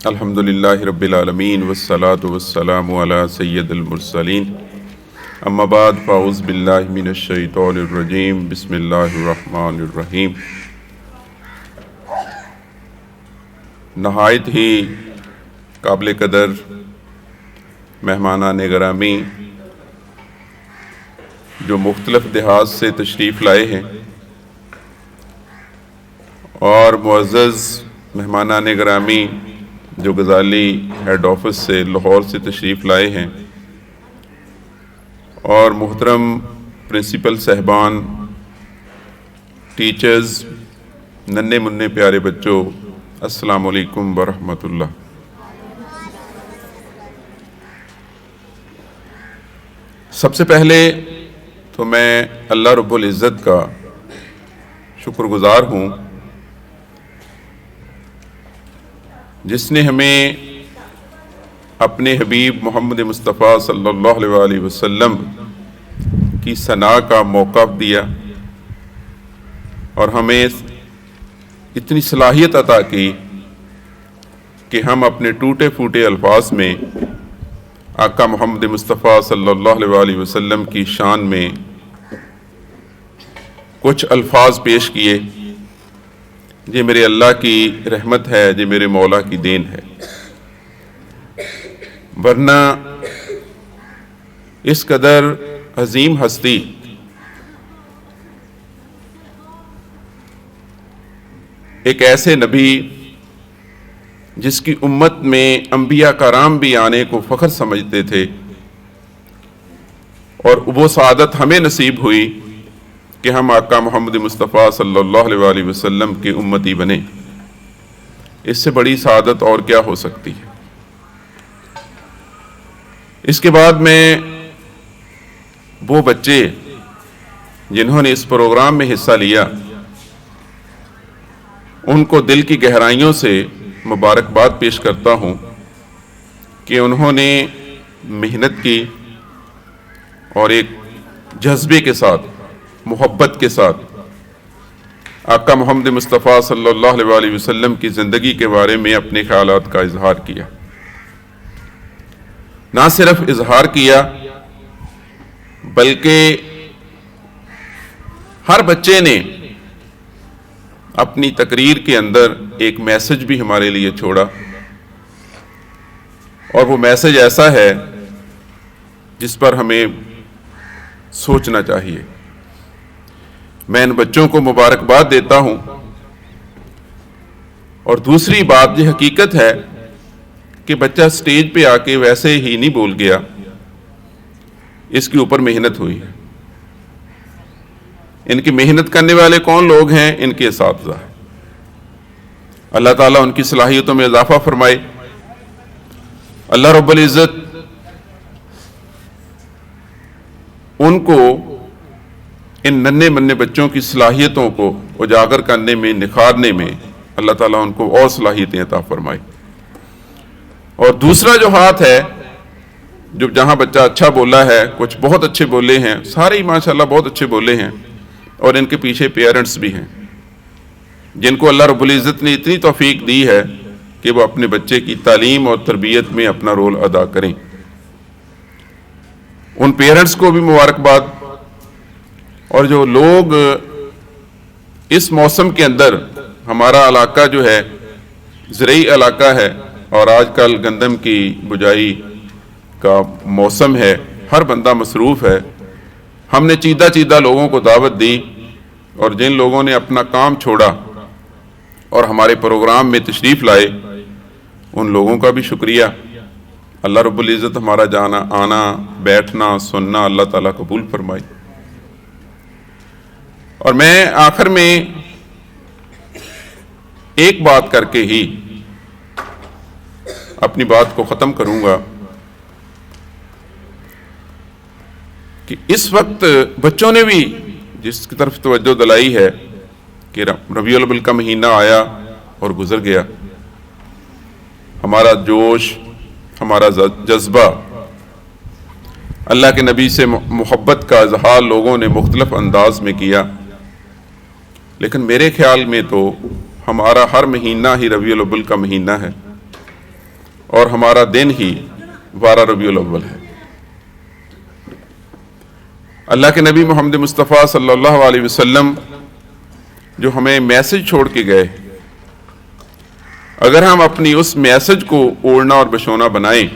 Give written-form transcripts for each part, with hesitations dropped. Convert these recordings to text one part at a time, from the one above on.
الحمدللہ رب العالمین والصلاة والسلام علی سید المرسلین اما بعد فاعوذ باللہ من الشیطان الرجیم بسم اللہ الرحمن الرحیم۔ نہایت ہی قابل قدر مہمانان گرامی جو مختلف دہات سے تشریف لائے ہیں اور معزز مہمانان گرامی جو غزالی ہیڈ آفس سے لاہور سے تشریف لائے ہیں اور محترم پرنسپل صاحبان، ٹیچرز، ننھے منھے پیارے بچوں، السلام علیکم ورحمۃ اللہ۔ سب سے پہلے تو میں اللہ رب العزت کا شکر گزار ہوں جس نے ہمیں اپنے حبیب محمد مصطفیٰ صلی اللہ علیہ وسلم کی ثنا کا موقع دیا اور ہمیں اتنی صلاحیت عطا کی کہ ہم اپنے ٹوٹے پھوٹے الفاظ میں آقا محمد مصطفیٰ صلی اللہ علیہ وسلم کی شان میں کچھ الفاظ پیش کیے۔ یہ میرے اللہ کی رحمت ہے، یہ میرے مولا کی دین ہے، ورنہ اس قدر عظیم ہستی ایک ایسے نبی جس کی امت میں انبیاء کرام بھی آنے کو فخر سمجھتے تھے اور وہ سعادت ہمیں نصیب ہوئی کہ ہم آقا محمد مصطفیٰ صلی اللہ علیہ وسلم کے امتی بنے، اس سے بڑی سعادت اور کیا ہو سکتی ہے۔ اس کے بعد میں وہ بچے جنہوں نے اس پروگرام میں حصہ لیا ان کو دل کی گہرائیوں سے مبارکباد پیش کرتا ہوں کہ انہوں نے محنت کی اور ایک جذبے کے ساتھ، محبت کے ساتھ آقا محمد مصطفیٰ صلی اللہ علیہ وسلم کی زندگی کے بارے میں اپنے خیالات کا اظہار کیا۔ نہ صرف اظہار کیا بلکہ ہر بچے نے اپنی تقریر کے اندر ایک میسج بھی ہمارے لیے چھوڑا، اور وہ میسج ایسا ہے جس پر ہمیں سوچنا چاہیے۔ میں ان بچوں کو مبارکباد دیتا ہوں، اور دوسری بات یہ حقیقت ہے کہ بچہ سٹیج پہ آ کے ویسے ہی نہیں بول گیا، اس کے اوپر محنت ہوئی ہے۔ ان کی محنت کرنے والے کون لوگ ہیں؟ ان کے اساتذہ۔ اللہ تعالیٰ ان کی صلاحیتوں میں اضافہ فرمائے۔ اللہ رب العزت ان کو، ان ننھے منھے بچوں کی صلاحیتوں کو اجاگر کرنے میں، نکھارنے میں اللہ تعالیٰ ان کو اور صلاحیتیں عطا فرمائے۔ اور دوسرا جو ہاتھ ہے، جو جہاں بچہ اچھا بولا ہے، کچھ بہت اچھے بولے ہیں، سارے ہی ماشاءاللہ بہت اچھے بولے ہیں، اور ان کے پیچھے پیرنٹس بھی ہیں جن کو اللہ رب العزت نے اتنی توفیق دی ہے کہ وہ اپنے بچے کی تعلیم اور تربیت میں اپنا رول ادا کریں۔ ان پیرنٹس کو بھی مبارکباد۔ اور جو لوگ اس موسم کے اندر، ہمارا علاقہ جو ہے زرعی علاقہ ہے اور آج کل گندم کی بجائی کا موسم ہے، ہر بندہ مصروف ہے، ہم نے چیدہ لوگوں کو دعوت دی، اور جن لوگوں نے اپنا کام چھوڑا اور ہمارے پروگرام میں تشریف لائے ان لوگوں کا بھی شکریہ۔ اللہ رب العزت ہمارا جانا، آنا، بیٹھنا، سننا اللہ تعالیٰ قبول فرمائے۔ اور میں آخر میں ایک بات کر کے ہی اپنی بات کو ختم کروں گا کہ اس وقت بچوں نے بھی جس کی طرف توجہ دلائی ہے کہ ربیع الاول کا مہینہ آیا اور گزر گیا، ہمارا جوش، ہمارا جذبہ، اللہ کے نبی سے محبت کا اظہار لوگوں نے مختلف انداز میں کیا، لیکن میرے خیال میں تو ہمارا ہر مہینہ ہی ربیع الاول کا مہینہ ہے، اور ہمارا دن ہی 12 ربیع الاول ہے۔ اللہ کے نبی محمد مصطفیٰ صلی اللہ علیہ وسلم جو ہمیں میسج چھوڑ کے گئے، اگر ہم اپنی اس میسج کو اوڑھنا اور بچھونا بنائیں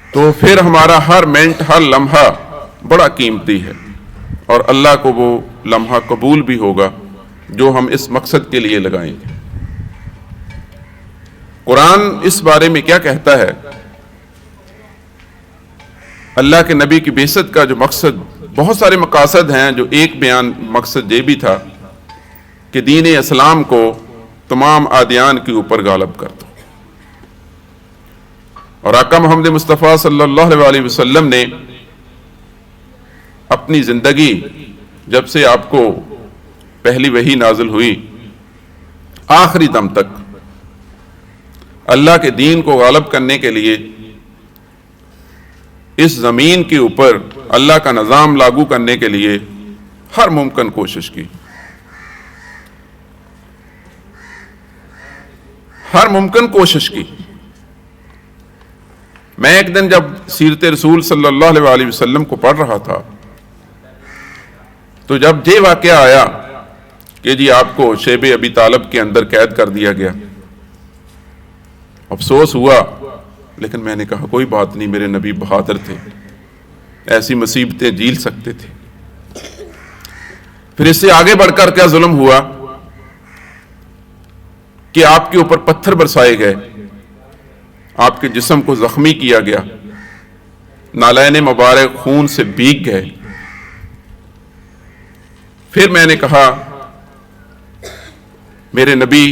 تو پھر ہمارا ہر منٹ، ہر لمحہ بڑا قیمتی ہے، اور اللہ کو وہ لمحہ قبول بھی ہوگا جو ہم اس مقصد کے لیے لگائیں گے۔ قرآن اس بارے میں کیا کہتا ہے؟ اللہ کے نبی کی بعثت کا جو مقصد، بہت سارے مقاصد ہیں، جو ایک بیان مقصد یہ بھی تھا کہ دین اسلام کو تمام ادیان کے اوپر غالب کر دو، اور آقا محمد مصطفیٰ صلی اللہ علیہ وسلم نے اپنی زندگی، جب سے آپ کو پہلی وحی نازل ہوئی آخری دم تک، اللہ کے دین کو غالب کرنے کے لیے اس زمین کے اوپر اللہ کا نظام لاگو کرنے کے لیے ہر ممکن کوشش کی، ہر ممکن کوشش کی۔ میں ایک دن جب سیرت رسول صلی اللہ علیہ وسلم کو پڑھ رہا تھا تو جب یہ واقعہ آیا کہ جی آپ کو شیب ابی طالب کے اندر قید کر دیا گیا، افسوس ہوا، لیکن میں نے کہا کوئی بات نہیں، میرے نبی بہادر تھے، ایسی مصیبتیں جھیل سکتے تھے۔ پھر اس سے آگے بڑھ کر کیا ظلم ہوا کہ آپ کے اوپر پتھر برسائے گئے، آپ کے جسم کو زخمی کیا گیا، نالین مبارک خون سے بھیگ گئے۔ پھر میں نے کہا میرے نبی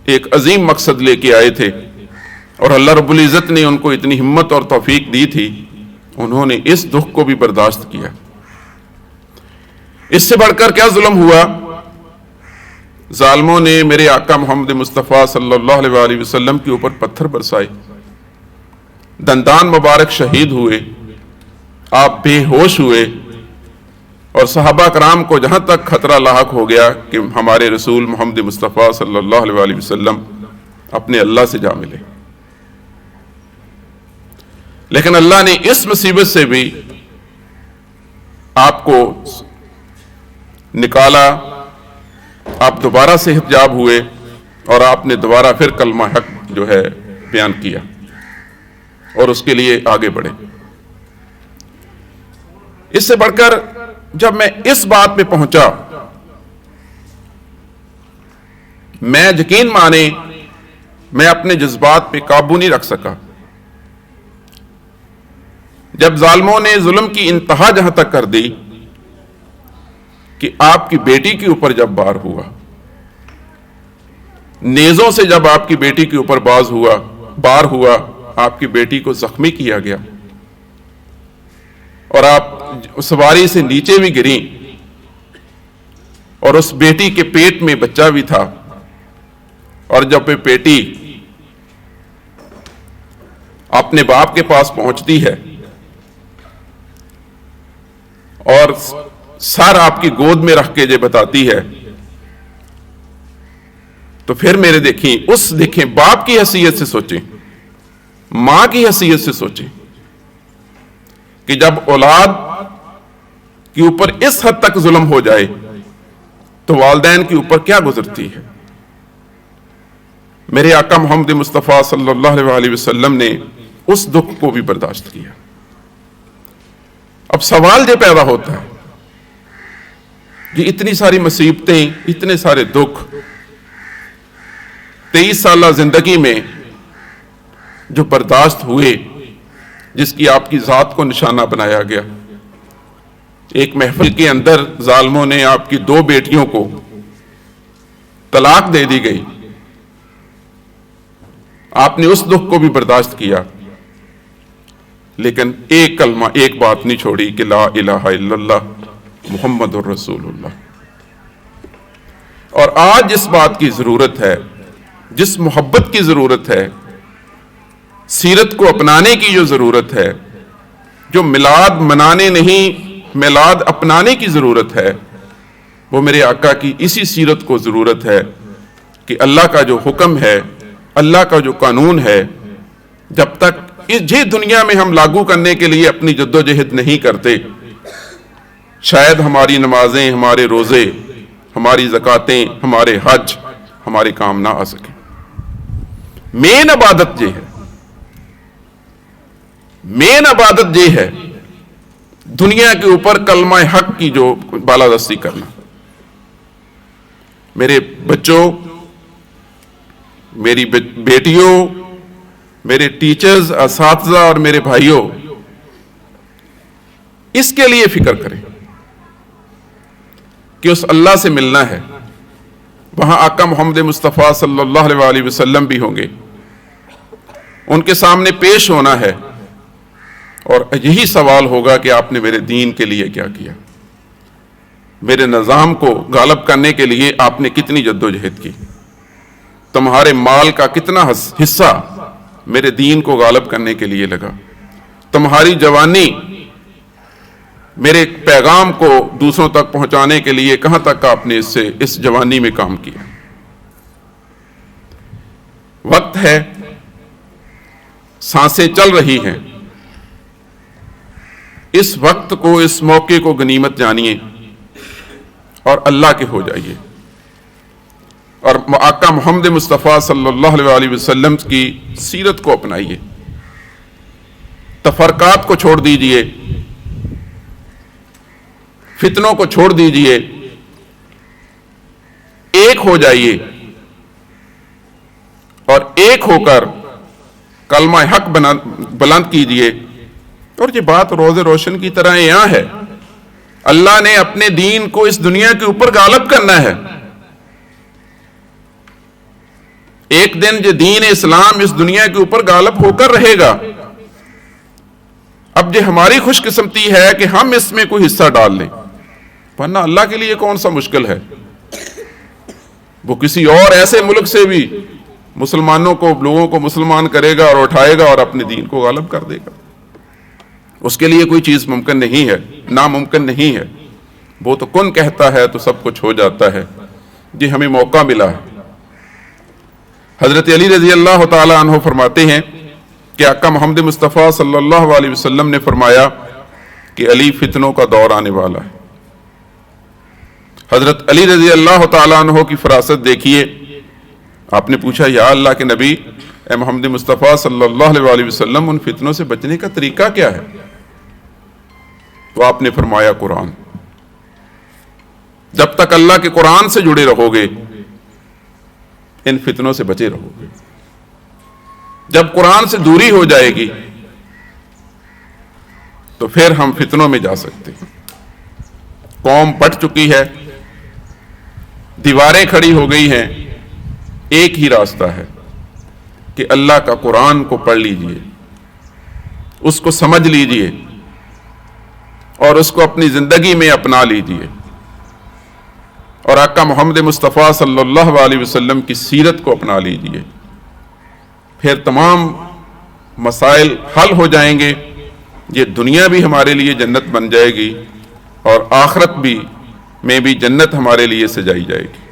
ایک عظیم مقصد لے کے آئے تھے، اور اللہ رب العزت نے ان کو اتنی ہمت اور توفیق دی تھی، انہوں نے اس دکھ کو بھی برداشت کیا۔ اس سے بڑھ کر کیا ظلم ہوا؟ ظالموں نے میرے آقا محمد مصطفیٰ صلی اللہ علیہ وسلم کے اوپر پتھر برسائے، دندان مبارک شہید ہوئے، آپ بے ہوش ہوئے، اور صحابہ کرام کو جہاں تک خطرہ لاحق ہو گیا کہ ہمارے رسول محمد مصطفیٰ صلی اللہ علیہ وسلم اپنے اللہ سے جا ملے، لیکن اللہ نے اس مصیبت سے بھی آپ کو نکالا، آپ دوبارہ سے حجاب ہوئے، اور آپ نے دوبارہ پھر کلمہ حق جو ہے بیان کیا، اور اس کے لیے آگے بڑھے۔ اس سے بڑھ کر جب میں اس بات پہ پہنچا، میں یقین مانے میں اپنے جذبات پہ قابو نہیں رکھ سکا۔ جب ظالموں نے ظلم کی انتہا جہاں تک کر دی کہ آپ کی بیٹی کے اوپر جب بار ہوا، نیزوں سے جب آپ کی بیٹی کے اوپر بار ہوا، آپ کی بیٹی کو زخمی کیا گیا، اور آپ سواری سے نیچے بھی گریں، اور اس بیٹی کے پیٹ میں بچہ بھی تھا، اور جب بیٹی اپنے باپ کے پاس پہنچتی ہے اور سر آپ کی گود میں رکھ کے یہ بتاتی ہے، تو پھر میرے دیکھیں باپ کی حیثیت سے سوچیں، ماں کی حیثیت سے سوچیں کہ جب اولاد کے اوپر اس حد تک ظلم ہو جائے تو والدین کے اوپر کیا گزرتی ہے۔ میرے آقا محمد مصطفیٰ صلی اللہ علیہ وسلم نے اس دکھ کو بھی برداشت کیا۔ اب سوال یہ پیدا ہوتا ہے کہ اتنی ساری مصیبتیں، اتنے سارے دکھ 23 سالہ زندگی میں جو برداشت ہوئے، جس کی آپ کی ذات کو نشانہ بنایا گیا، ایک محفل کے اندر ظالموں نے آپ کی 2 بیٹیوں کو طلاق دے دی گئی، آپ نے اس دکھ کو بھی برداشت کیا، لیکن ایک کلمہ، ایک بات نہیں چھوڑی کہ لا الہ الا اللہ محمد الرسول اللہ۔ اور آج جس بات کی ضرورت ہے، جس محبت کی ضرورت ہے، سیرت کو اپنانے کی جو ضرورت ہے، جو میلاد منانے نہیں میلاد اپنانے کی ضرورت ہے، وہ میرے آقا کی اسی سیرت کو ضرورت ہے کہ اللہ کا جو حکم ہے، اللہ کا جو قانون ہے، جب تک اس دنیا میں ہم لاگو کرنے کے لیے اپنی جدوجہد نہیں کرتے، شاید ہماری نمازیں، ہمارے روزے، ہماری زکاتیں، ہمارے حج ہمارے کام نہ آ سکیں۔ مین عبادت یہ ہے، مین عبادت یہ ہے دنیا کے اوپر کلمہ حق کی جو بالادستی کرنا۔ میرے بچوں، میری بیٹیوں، میرے ٹیچرز، اساتذہ اور میرے بھائیوں، اس کے لیے فکر کریں کہ اس اللہ سے ملنا ہے، وہاں آقا محمد مصطفیٰ صلی اللہ علیہ وسلم بھی ہوں گے، ان کے سامنے پیش ہونا ہے، اور یہی سوال ہوگا کہ آپ نے میرے دین کے لیے کیا کیا، میرے نظام کو غالب کرنے کے لیے آپ نے کتنی جدوجہد کی، تمہارے مال کا کتنا حصہ میرے دین کو غالب کرنے کے لیے لگا، تمہاری جوانی میرے پیغام کو دوسروں تک پہنچانے کے لیے کہاں تک آپ نے اس جوانی میں کام کیا۔ وقت ہے، سانسیں چل رہی ہیں، اس وقت کو، اس موقع کو غنیمت جانیے اور اللہ کے ہو جائیے، اور آقا محمد مصطفیٰ صلی اللہ علیہ وسلم کی سیرت کو اپنائیے، تفرقات کو چھوڑ دیجئے، فتنوں کو چھوڑ دیجئے، ایک ہو جائیے اور ایک ہو کر کلمہ حق بلند کیجئے۔ اور یہ بات روز روشن کی طرح یہاں ہے، اللہ نے اپنے دین کو اس دنیا کے اوپر غالب کرنا ہے۔ ایک دن یہ دین اسلام اس دنیا کے اوپر غالب ہو کر رہے گا۔ اب یہ ہماری خوش قسمتی ہے کہ ہم اس میں کوئی حصہ ڈال لیں، ورنہ اللہ کے لیے کون سا مشکل ہے، وہ کسی اور ایسے ملک سے بھی مسلمانوں کو، لوگوں کو مسلمان کرے گا اور اٹھائے گا اور اپنے دین کو غالب کر دے گا۔ اس کے لیے کوئی چیز ممکن نہیں ہے، ناممکن نہیں ہے، وہ تو کن کہتا ہے تو سب کچھ ہو جاتا ہے۔ جی ہمیں موقع ملا ہے۔ حضرت علی رضی اللہ تعالی عنہ فرماتے ہیں کہ آقا محمد مصطفیٰ صلی اللہ علیہ وسلم نے فرمایا کہ علی فتنوں کا دور آنے والا ہے۔ حضرت علی رضی اللہ تعالی عنہ کی فراست دیکھیے۔ آپ نے پوچھا یا اللہ کے نبی، اے محمد مصطفیٰ صلی اللہ علیہ وسلم، ان فتنوں سے بچنے کا طریقہ کیا ہے؟ تو آپ نے فرمایا قرآن۔ جب تک اللہ کے قرآن سے جڑے رہو گے ان فتنوں سے بچے رہو گے۔ جب قرآن سے دوری ہو جائے گی تو پھر ہم فتنوں میں جا سکتے ہیں۔ قوم بٹ چکی ہے، دیواریں کھڑی ہو گئی ہیں، ایک ہی راستہ ہے کہ اللہ کا قرآن کو پڑھ لیجئے، اس کو سمجھ لیجئے اور اس کو اپنی زندگی میں اپنا لیجئے، اور آقا محمد مصطفیٰ صلی اللہ علیہ وسلم کی سیرت کو اپنا لیجئے۔ پھر تمام مسائل حل ہو جائیں گے، یہ دنیا بھی ہمارے لیے جنت بن جائے گی اور آخرت میں بھی جنت ہمارے لیے سجائی جائے گی۔